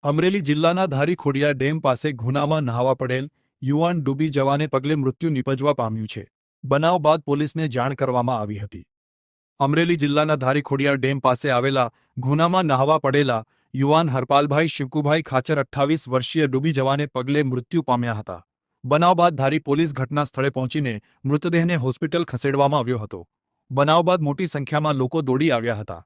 અમરેલી જિલ્લાના ધારી ખોડિયાર ડેમ પાસે ગુનામાં નહાવા પડેલ યુવાન ડૂબી જવાને પગલે મૃત્યુ નિપજવા પામ્યું છે। બનાવ બાદ પોલીસને જાણ કરવામાં આવી હતી। અમરેલી જિલ્લાના ધારી ખોડિયાર ડેમ પાસે આવેલા ગુનામાં નહાવા પડેલા યુવાન હરપાલભાઈ શિવકુભાઈ ખાચર 28 વર્ષીય ડૂબી જવાને પગલે મૃત્યુ પામ્યા હતા। બનાવ બાદ ધારી પોલીસ ઘટના સ્થળે પહોંચીને મૃતદેહને હોસ્પિટલ ખસેડવામાં આવ્યો હતો। બનાવ બાદ મોટી સંખ્યામાં લોકો દોડી આવ્યા હતા।